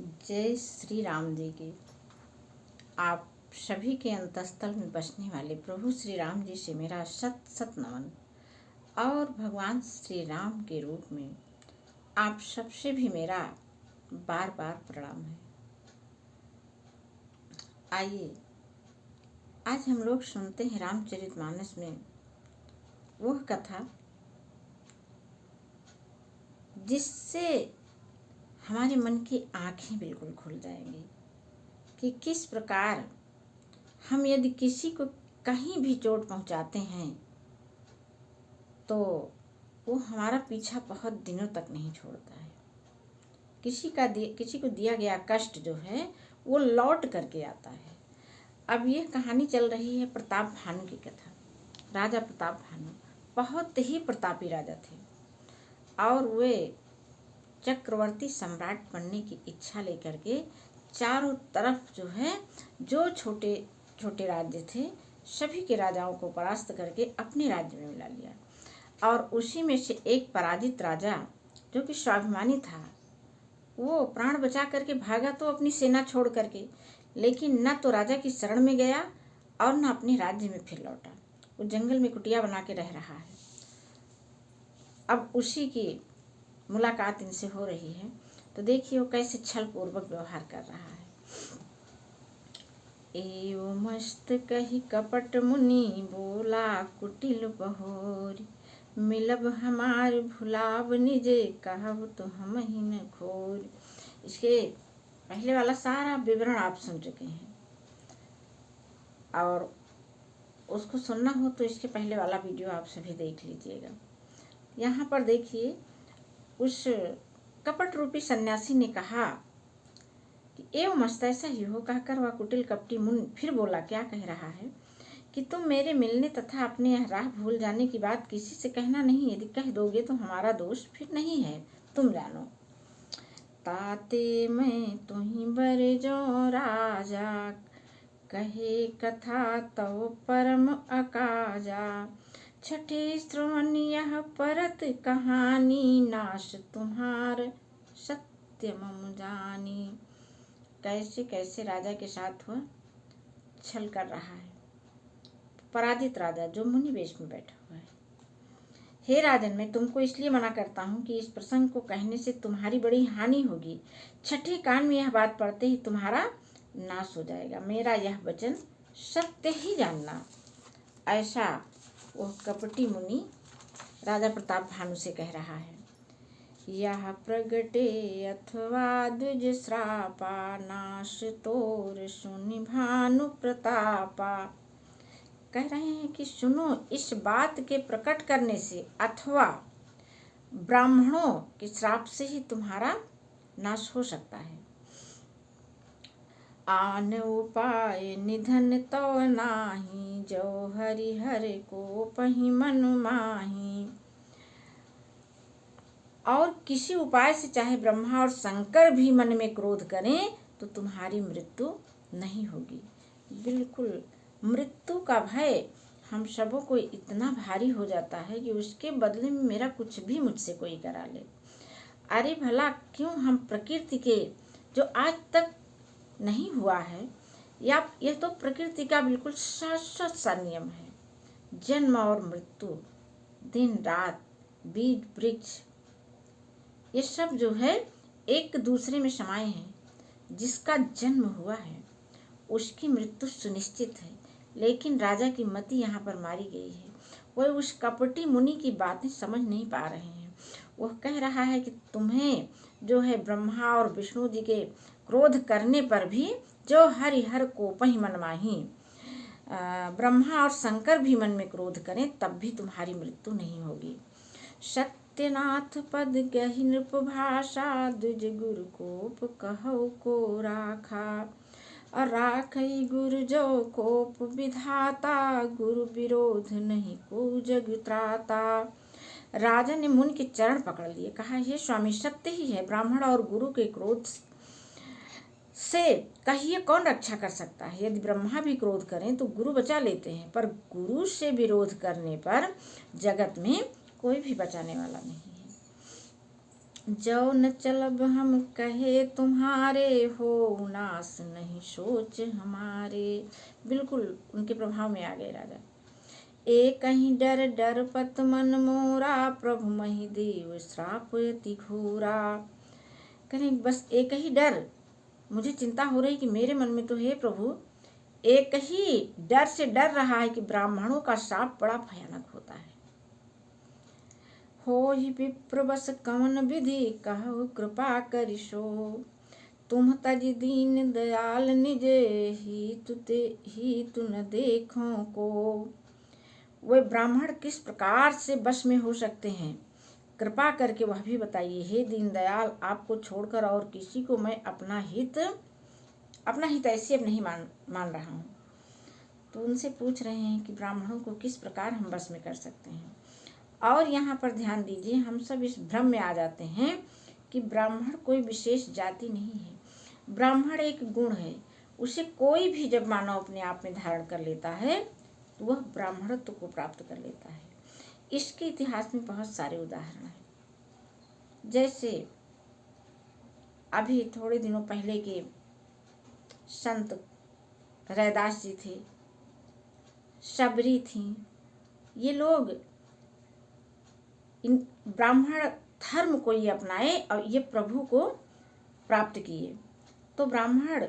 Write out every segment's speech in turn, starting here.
जय श्री राम जी की। आप सभी के अंतस्थल में बसने वाले प्रभु श्री राम जी से मेरा सत सत नमन और भगवान श्री राम के रूप में आप सबसे भी मेरा बार बार प्रणाम है। आइए आज हम लोग सुनते हैं रामचरितमानस में वह कथा जिससे हमारे मन की आँखें बिल्कुल खुल जाएंगी कि किस प्रकार हम यदि किसी को कहीं भी चोट पहुंचाते हैं तो वो हमारा पीछा बहुत दिनों तक नहीं छोड़ता है। किसी को दिया गया कष्ट जो है वो लौट करके आता है। अब यह कहानी चल रही है प्रताप भानु की कथा। राजा प्रताप भानु बहुत ही प्रतापी राजा थे और वे चक्रवर्ती सम्राट बनने की इच्छा लेकर के चारों तरफ जो है जो छोटे छोटे राज्य थे सभी के राजाओं को परास्त करके अपने राज्य में मिला लिया। और उसी में से एक पराजित राजा जो कि स्वाभिमानी था वो प्राण बचा करके भागा तो अपनी सेना छोड़ करके, लेकिन न तो राजा की शरण में गया और न अपने राज्य में फिर लौटा। वो जंगल में कुटिया बना के रह रहा है। अब उसी की मुलाकात इनसे हो रही है तो देखिए वो कैसे छल पूर्वक व्यवहार कर रहा है। एवं मस्त कही कपट मुनि बोला कुटिल बहोरी, मिलब हमार भुलाब निजे कहब तो हम ही न खोर। इसके पहले वाला सारा विवरण आप सुन चुके हैं और उसको सुनना हो तो इसके पहले वाला वीडियो आप सभी देख लीजिएगा। यहाँ पर देखिए उस कपट रूपी सन्यासी ने कहा कि एवं मस्त ऐसा ही हो कहकर वह कुटिल कपटी मुनि फिर बोला, क्या कह रहा है कि तुम मेरे मिलने तथा अपने यह राह भूल जाने की बात किसी से कहना नहीं। यदि कह दोगे तो हमारा दोष फिर नहीं है, तुम जानो। ताते मैं तुही बर जो राजा, कहे कथा तो परम अकाजा। छठे श्रवण यह परत कहानी, नाश तुम्हार सत्य मम जानी। कैसे कैसे राजा के साथ वह छल कर रहा है। पराजित राजा जो मुनि वेश में बैठा हुआ है। हे राजन, मैं तुमको इसलिए मना करता हूँ कि इस प्रसंग को कहने से तुम्हारी बड़ी हानि होगी। छठे कान में यह बात पड़ते ही तुम्हारा नाश हो जाएगा। मेरा यह वचन सत्य ही जानना। ऐसा वह कपटी मुनि राजा प्रताप भानु से कह रहा है। यह प्रगटे अथवा द्विज श्रापा, नाश तोर सुनि भानु प्रतापा। कह रहे हैं कि सुनो, इस बात के प्रकट करने से अथवा ब्राह्मणों के श्राप से ही तुम्हारा नाश हो सकता है। आन उपाय निधन तो नाही, जो हरिहर को पही मन माही। और किसी उपाय से चाहे ब्रह्मा और शंकर भी मन में क्रोध करें तो तुम्हारी मृत्यु नहीं होगी। बिल्कुल मृत्यु का भय हम सबों को इतना भारी हो जाता है कि उसके बदले में मेरा कुछ भी मुझसे कोई करा ले। अरे भला क्यों हम प्रकृति के जो आज तक नहीं हुआ है, या यह तो प्रकृति का बिल्कुल शाश्वत सा नियम है। जन्म और मृत्यु, दिन रात, बीज वृक्ष, ये सब जो है एक दूसरे में समाये हैं। जिसका जन्म हुआ है उसकी मृत्यु सुनिश्चित है, लेकिन राजा की मति यहाँ पर मारी गई है। वह उस कपटी मुनि की बातें समझ नहीं पा रहे हैं। वह कह रहा है कि तुम्हें जो है ब्रह्मा और विष्णु जी के क्रोध करने पर भी जो हरिहर को पही मन माही, ब्रह्मा और शंकर भी मन में क्रोध करें तब भी तुम्हारी मृत्यु नहीं होगी। सत्यनाथ पद गहि नृप भाषा, द्विज गुरु कोप कहो को राखा। और राखई गुरु जो कोप विधाता, गुरु विरोध नहीं को जग त्राता। राजा ने मुनि के चरण पकड़ लिए, कहा हे स्वामी, सत्य ही है, ब्राह्मण और गुरु के क्रोध से कहिए कौन रक्षा कर सकता है। यदि ब्रह्मा भी क्रोध करें तो गुरु बचा लेते हैं, पर गुरु से विरोध करने पर जगत में कोई भी बचाने वाला नहीं है। जो न चलब हम कहे तुम्हारे, हो नास नहीं सोच हमारे। बिल्कुल उनके प्रभाव में आ गए राजा। एक ही डर डर पत मन मोरा, प्रभु मही देव श्राप अति घोरा। कहें बस एक ही डर, मुझे चिंता हो रही कि मेरे मन में तो हे प्रभु एक ही डर से डर रहा है कि ब्राह्मणों का श्राप बड़ा भयानक होता है। हो ही विप्र बस कवन विधि, कहु कृपा करिशो। तुम तज दीन दयाल निज, ही तु न देखो को। वे ब्राह्मण किस प्रकार से बस में हो सकते हैं, कृपा करके वह भी बताइए। हे दीनदयाल, आपको छोड़कर और किसी को मैं अपना हित ऐसे अब नहीं मान रहा हूँ। तो उनसे पूछ रहे हैं कि ब्राह्मणों को किस प्रकार हम बस में कर सकते हैं। और यहाँ पर ध्यान दीजिए, हम सब इस भ्रम में आ जाते हैं कि ब्राह्मण कोई विशेष जाति नहीं है। ब्राह्मण एक गुण है, उसे कोई भी जब मानव अपने आप में धारण कर लेता है तो वह ब्राह्मणत्व को प्राप्त कर लेता है। इसके इतिहास में बहुत सारे उदाहरण हैं। जैसे अभी थोड़े दिनों पहले के संत रैदास जी थे, शबरी थी, ये लोग इन ब्राह्मण धर्म को ये अपनाए और ये प्रभु को प्राप्त किए। तो ब्राह्मण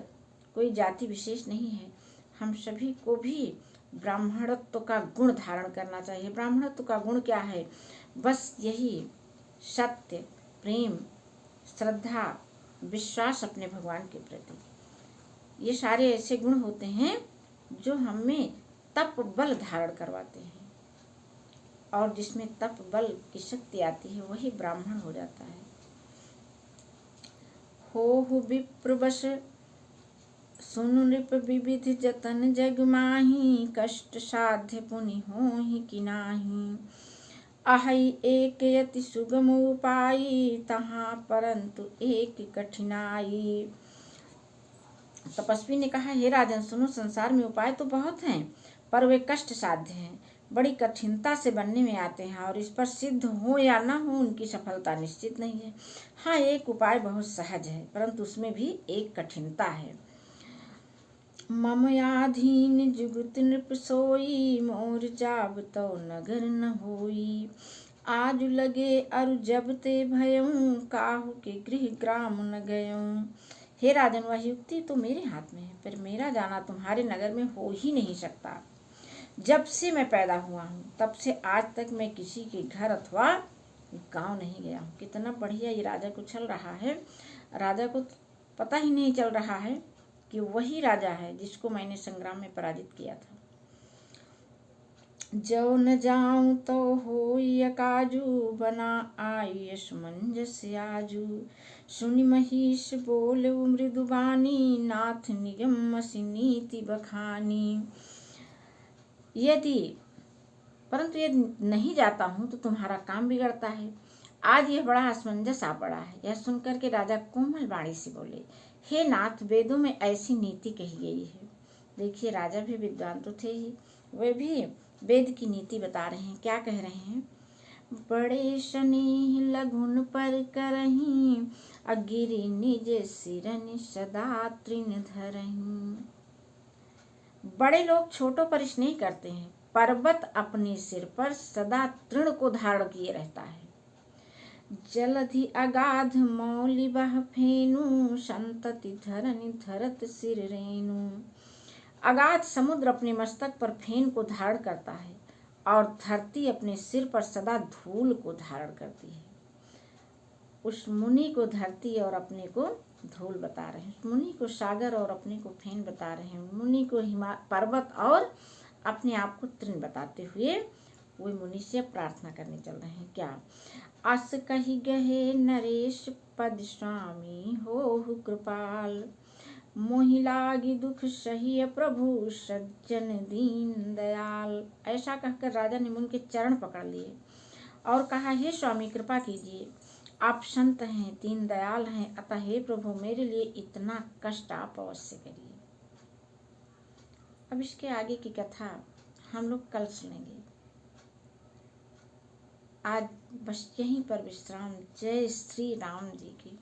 कोई जाति विशेष नहीं है, हम सभी को भी ब्राह्मणत्व का गुण धारण करना चाहिए। ब्राह्मणत्व का गुण क्या है? बस यही सत्य, प्रेम, श्रद्धा, विश्वास अपने भगवान के प्रति। ये सारे ऐसे गुण होते हैं जो हमें तप बल धारण करवाते हैं, और जिसमें तप बल की शक्ति आती है वही ब्राह्मण हो जाता है। हो विप्र बस सुनु नृप विविध जतन जग माही, कष्ट साध्य पुनि होहि कि नाही। आहई एक यति सुगम उपाई, तहाँ परंतु एक कठिनाई। तपस्वी ने कहा, हे राजन सुनो, संसार में उपाय तो बहुत हैं, पर वे कष्ट साध्य हैं, बड़ी कठिनता से बनने में आते हैं, और इस पर सिद्ध हो या न हो उनकी सफलता निश्चित नहीं है। हाँ, एक उपाय बहुत सहज है, परंतु उसमें भी एक कठिनता है। ममयाधीन जुगत नृप सोई, मोर जाब तो नगर न होई। आज लगे अरु जब ते भयऊं, काहू के गृह ग्राम न गयऊं। हे राजन, वह युक्ति तो मेरे हाथ में है, पर मेरा जाना तुम्हारे नगर में हो ही नहीं सकता। जब से मैं पैदा हुआ हूँ तब से आज तक मैं किसी के घर अथवा गांव नहीं गया हूँ। कितना बढ़िया ये राजा को चल रहा है। राजा को पता ही नहीं चल रहा है कि वही राजा है जिसको मैंने संग्राम में पराजित किया था। जो न जाऊं तो होई अकाजू, बना आयुष मंजस आजू। सुनि महिष बोले मृदुबानी, नाथ निगम नीति बखानी। परंतु यदि नहीं जाता हूँ तो तुम्हारा काम बिगड़ता है। आज यह बड़ा असमंजस आ पड़ा है। यह सुनकर के राजा कोमल वाणी से बोले, हे नाथ, वेदों में ऐसी नीति कही गई है। देखिए, राजा भी विद्वान तो थे ही, वे भी वेद की नीति बता रहे हैं। क्या कह रहे हैं? बड़े शनि लघुन पर करही, अगिरि निज सिरनि सदा तृण धरही। बड़े लोग छोटों पर स्नेह करते हैं, पर्वत अपने सिर पर सदा तृण को धारण किए रहता है। जलधि अगाध मौलि बह फेनु, संतति धरनि धरत सिर रेणु। अगाध समुद्र अपने मस्तक पर फेन को धारण करता है, और धरती अपने सिर पर सदा धूल को धारण करती है। उस मुनि को धरती और अपने को धूल बता रहे हैं, मुनि को सागर और अपने को फेन बता रहे हैं, मुनि को पर्वत और अपने आप को तृण बताते हुए वे मुनि से प्रार्थना करने चल रहे हैं। क्या? अस कही गहे नरेश पद स्वामी, हो कृपाल। मोहि लागी दुख सही प्रभु, सज्जन दीन दयाल। ऐसा कहकर राजा ने मुनि के चरण पकड़ लिए और कहा, हे स्वामी, कृपा कीजिए, आप संत हैं, दीन दयाल हैं, अतः हे प्रभु, मेरे लिए इतना कष्ट आप अवश्य करिए। अब इसके आगे की कथा हम लोग कल सुनेंगे। आज बस यहीं पर विश्राम। जय श्री राम जी की।